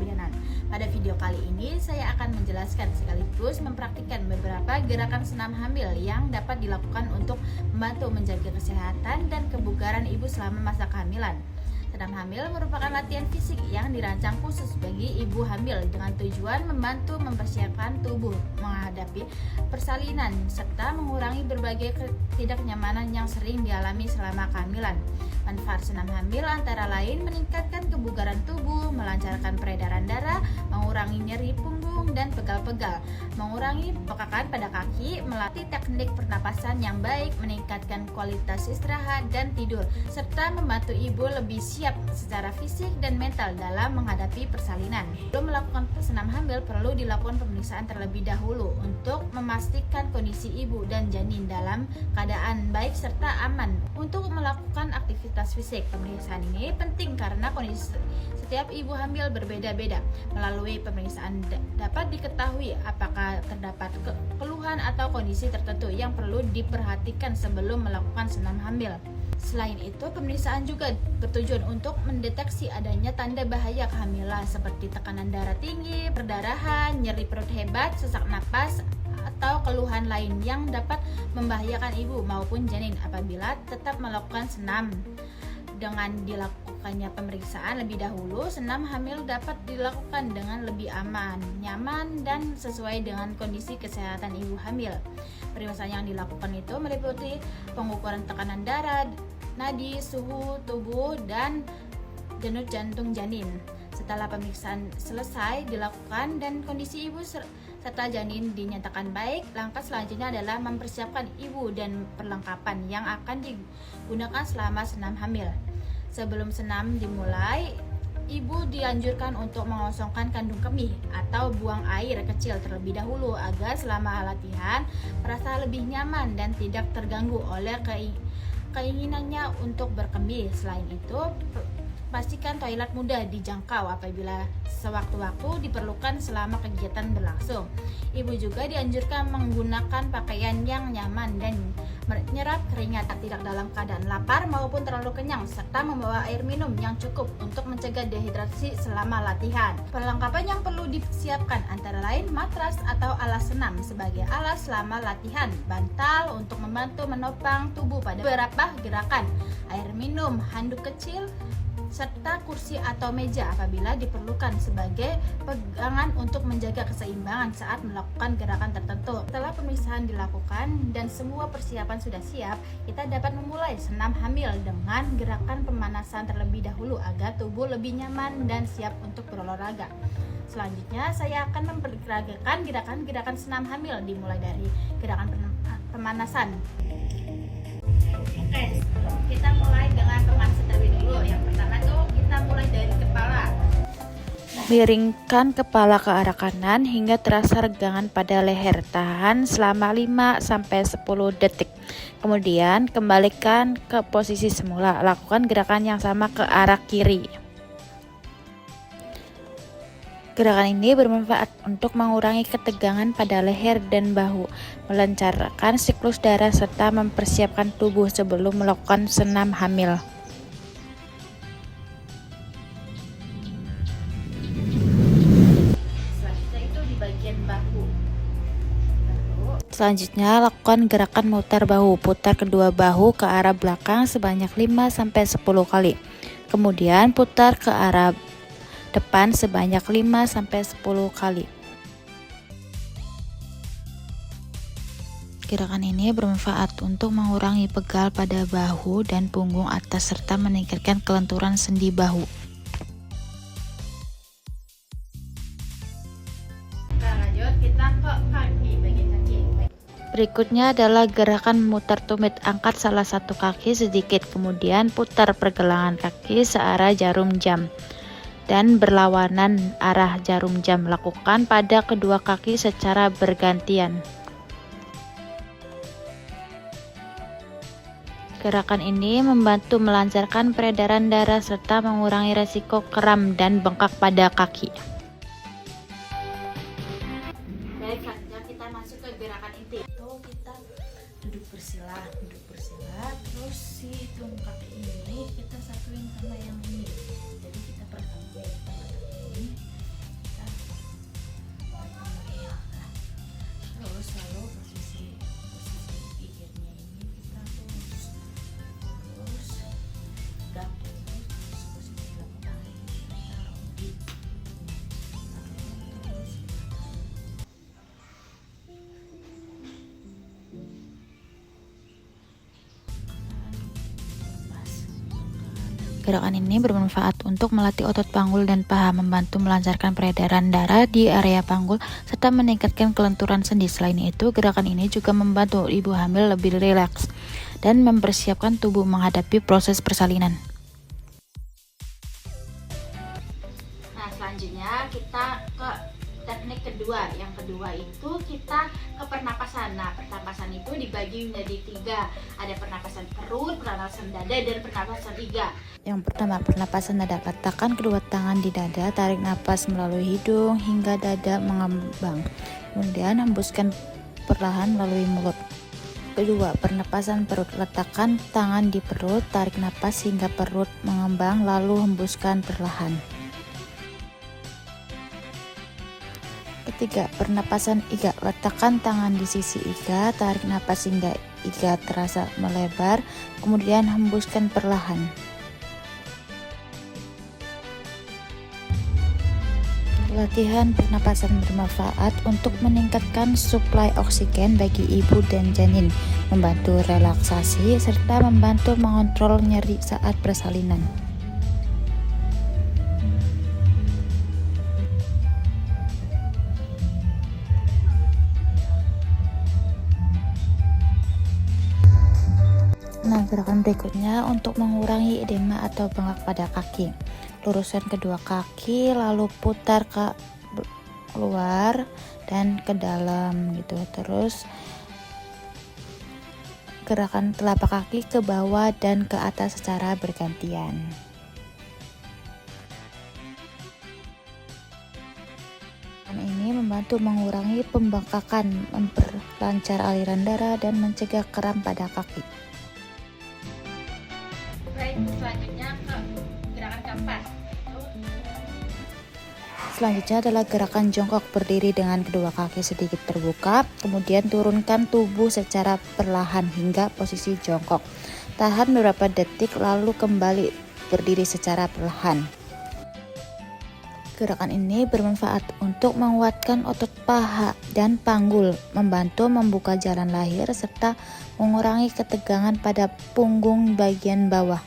kebidanan. Pada video kali ini saya akan menjelaskan sekaligus mempraktikkan beberapa gerakan senam hamil yang dapat dilakukan untuk membantu menjaga kesehatan dan kebugaran ibu selama masa kehamilan. Senam hamil merupakan latihan fisik yang dirancang khusus bagi ibu hamil dengan tujuan membantu mempersiapkan tubuh menghadapi persalinan serta mengurangi berbagai ketidaknyamanan yang sering dialami selama kehamilan. Manfaat senam hamil antara lain meningkatkan kebugaran tubuh, melancarkan peredaran darah, mengurangi nyeri punggung dan pegal-pegal, mengurangi bekakan pada kaki, melatih teknik pernapasan yang baik, meningkatkan kualitas istirahat dan tidur, serta membantu ibu lebih siap secara fisik dan mental dalam menghadapi persalinan. Sebelum melakukan senam hamil perlu dilakukan pemeriksaan terlebih dahulu untuk memastikan kondisi ibu dan janin dalam keadaan baik serta aman untuk melakukan aktivitas fisik. Pemeriksaan ini penting karena kondisi setiap ibu hamil berbeda-beda. Melalui pemeriksaan dapat diketahui apakah terdapat keluhan atau kondisi tertentu yang perlu diperhatikan sebelum melakukan senam hamil. Selain itu, pemeriksaan juga bertujuan untuk mendeteksi adanya tanda bahaya kehamilan seperti tekanan darah tinggi, perdarahan, nyeri perut hebat, sesak napas, atau keluhan lain yang dapat membahayakan ibu maupun janin apabila tetap melakukan senam. Dengan dilakukannya pemeriksaan lebih dahulu, senam hamil dapat dilakukan dengan lebih aman, nyaman, dan sesuai dengan kondisi kesehatan ibu hamil. Pemeriksaan yang dilakukan itu meliputi pengukuran tekanan darah, nadi, suhu tubuh, dan denyut jantung janin. Setelah pemeriksaan selesai dilakukan dan kondisi ibu serta janin dinyatakan baik, langkah selanjutnya adalah mempersiapkan ibu dan perlengkapan yang akan digunakan selama senam hamil. Sebelum senam dimulai, ibu dianjurkan untuk mengosongkan kandung kemih atau buang air kecil terlebih dahulu agar selama latihan merasa lebih nyaman dan tidak terganggu oleh keinginannya untuk berkemih. Selain itu, pastikan toilet mudah dijangkau apabila sewaktu-waktu diperlukan selama kegiatan berlangsung. Ibu juga dianjurkan menggunakan pakaian yang nyaman dan menyerap keringat tidak dalam keadaan lapar maupun terlalu kenyang, serta membawa air minum yang cukup untuk mencegah dehidrasi selama latihan. Perlengkapan yang perlu disiapkan antara lain matras atau alas senam sebagai alas selama latihan, bantal untuk membantu menopang tubuh pada beberapa gerakan, air minum, handuk kecil, serta kursi atau meja apabila diperlukan sebagai pegangan untuk menjaga keseimbangan saat melakukan gerakan tertentu. Setelah pemeriksaan dilakukan dan semua persiapan sudah siap, kita dapat memulai senam hamil dengan gerakan pemanasan terlebih dahulu agar tubuh lebih nyaman dan siap untuk berolahraga. Selanjutnya, saya akan memperagakan gerakan-gerakan senam hamil dimulai dari gerakan pemanasan. Oke, kita mulai dengan pemanasan terlebih dulu. Yang pertama tuh kita mulai dari kepala. Miringkan kepala ke arah kanan hingga terasa regangan pada leher. Tahan selama 5-10 detik. Kemudian kembalikan ke posisi semula. Lakukan gerakan yang sama ke arah kiri. Gerakan ini bermanfaat untuk mengurangi ketegangan pada leher dan bahu, melancarkan siklus darah, serta mempersiapkan tubuh sebelum melakukan senam hamil. Selanjutnya itu di bagian bahu. Selanjutnya, lakukan gerakan mutar bahu. Putar kedua bahu ke arah belakang sebanyak 5-10 kali. Kemudian putar ke arah depan sebanyak 5-10 kali. Gerakan ini bermanfaat untuk mengurangi pegal pada bahu dan punggung atas serta meningkatkan kelenturan sendi bahu. Lanjut kita ke kaki, bagian kaki. Berikutnya adalah gerakan memutar tumit. Angkat salah satu kaki sedikit, kemudian putar pergelangan kaki searah jarum jam dan berlawanan arah jarum jam. Lakukan pada kedua kaki secara bergantian. Gerakan ini membantu melancarkan peredaran darah serta mengurangi resiko kram dan bengkak pada kaki. Baik, selanjutnya kita masuk ke gerakan inti. Itu kita duduk bersila, terus si ujung kaki ini kita satuin sama yang ini. Jadi kita pertama ini, Gerakan ini bermanfaat untuk melatih otot panggul dan paha, membantu melancarkan peredaran darah di area panggul, serta meningkatkan kelenturan sendi. Selain itu, gerakan ini juga membantu ibu hamil lebih rileks dan mempersiapkan tubuh menghadapi proses persalinan. Nah, selanjutnya kita ke teknik kedua. Yang kedua itu kita ke pernapasan. Nah, pernapasan itu dibagi menjadi 3. Ada pernapasan perut, pernapasan dada, dan pernapasan iga. Yang pertama, pernapasan dada. Letakkan kedua tangan di dada, tarik napas melalui hidung hingga dada mengembang. Kemudian hembuskan perlahan melalui mulut. Kedua, pernapasan perut. Letakkan tangan di perut, tarik napas hingga perut mengembang, lalu hembuskan perlahan. Ketiga, pernapasan iga. Letakkan tangan di sisi iga, tarik napas hingga iga terasa melebar, kemudian hembuskan perlahan. Latihan pernapasan bermanfaat untuk meningkatkan suplai oksigen bagi ibu dan janin, membantu relaksasi, serta membantu mengontrol nyeri saat persalinan. Nah, gerakan berikutnya untuk mengurangi edema atau bengkak pada kaki. Luruskan kedua kaki, lalu putar ke keluar dan ke dalam gitu. Terus gerakan telapak kaki ke bawah dan ke atas secara bergantian. Ini membantu mengurangi pembengkakan, memperlancar aliran darah, dan mencegah kram pada kaki. Selanjutnya ke gerakan keempat. Selanjutnya adalah gerakan jongkok, berdiri dengan kedua kaki sedikit terbuka, kemudian turunkan tubuh secara perlahan hingga posisi jongkok. Tahan beberapa detik lalu kembali berdiri secara perlahan. Gerakan ini bermanfaat untuk menguatkan otot paha dan panggul, membantu membuka jalan lahir, serta mengurangi ketegangan pada punggung bagian bawah.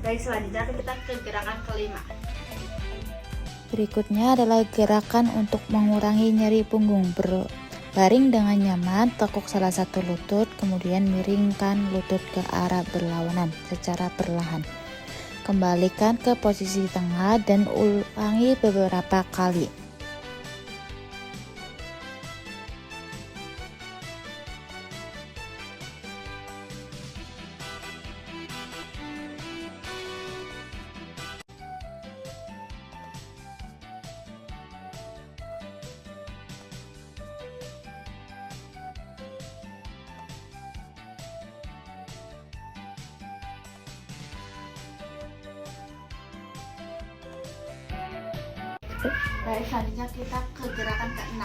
Baik, selanjutnya kita ke gerakan kelima. Berikutnya adalah gerakan untuk mengurangi nyeri punggung. Berbaring dengan nyaman, tekuk salah satu lutut, kemudian miringkan lutut ke arah berlawanan secara perlahan. Kembalikan ke posisi tengah dan ulangi beberapa kali. Baik, selanjutnya kita ke gerakan ke-6.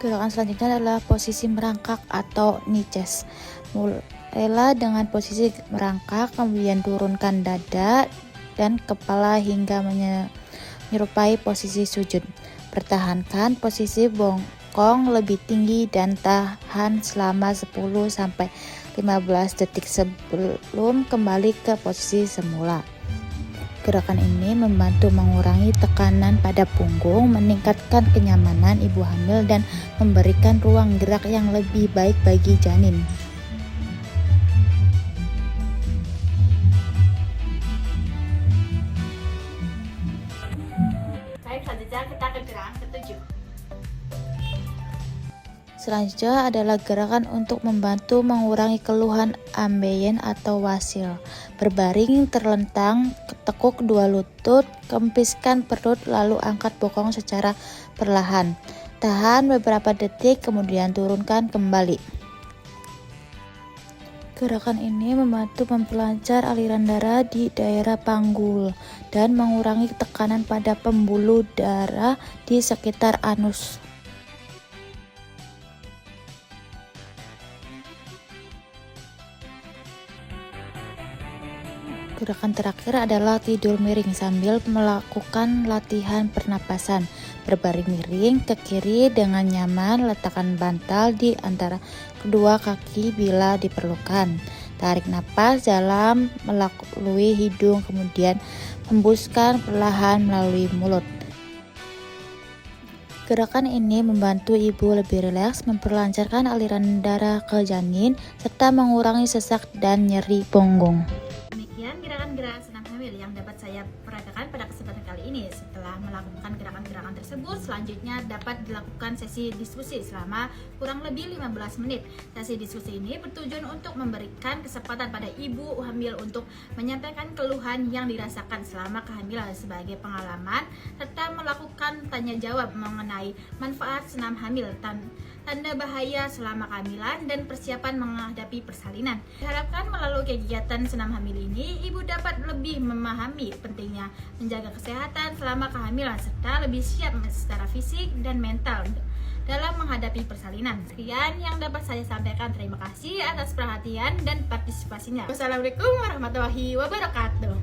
Gerakan selanjutnya adalah posisi merangkak atau niches. Mulailah dengan posisi merangkak, kemudian turunkan dada dan kepala hingga menyerupai posisi sujud. Pertahankan posisi bongkong lebih tinggi dan tahan selama 10-15 detik sebelum kembali ke posisi semula. Gerakan ini membantu mengurangi tekanan pada punggung, meningkatkan kenyamanan ibu hamil, dan memberikan ruang gerak yang lebih baik bagi janin. Baik, selanjutnya kita ke gerakan ke-7. Selanjutnya adalah gerakan untuk membantu mengurangi keluhan ambeien atau wasil. Berbaring terlentang, tekuk kedua lutut, kempiskan perut, lalu angkat bokong secara perlahan. Tahan beberapa detik, kemudian turunkan kembali. Gerakan ini membantu memperlancar aliran darah di daerah panggul dan mengurangi tekanan pada pembuluh darah di sekitar anus. Gerakan terakhir adalah tidur miring sambil melakukan latihan pernapasan. Berbaring miring ke kiri dengan nyaman, letakkan bantal di antara kedua kaki bila diperlukan. Tarik napas dalam melalui hidung, kemudian hembuskan perlahan melalui mulut. Gerakan ini membantu ibu lebih rileks, memperlancarkan aliran darah ke janin, serta mengurangi sesak dan nyeri punggung. Demikian gerakan-gerakan senam hamil yang dapat saya peragakan pada kesempatan kali ini. Setelah melakukan gerakan-gerakan tersebut, selanjutnya dapat dilakukan sesi diskusi selama kurang lebih 15 menit. Sesi diskusi ini bertujuan untuk memberikan kesempatan pada ibu hamil untuk menyampaikan keluhan yang dirasakan selama kehamilan sebagai pengalaman, serta melakukan tanya jawab mengenai manfaat senam hamil, tanda bahaya selama kehamilan, dan persiapan menghadapi persalinan. Diharapkan melalui kegiatan senam hamil ini, ibu dapat lebih memahami pentingnya menjaga kesehatan selama kehamilan, serta lebih siap secara fisik dan mental dalam menghadapi persalinan. Sekian yang dapat saya sampaikan. Terima kasih atas perhatian dan partisipasinya. Wassalamualaikum warahmatullahi wabarakatuh.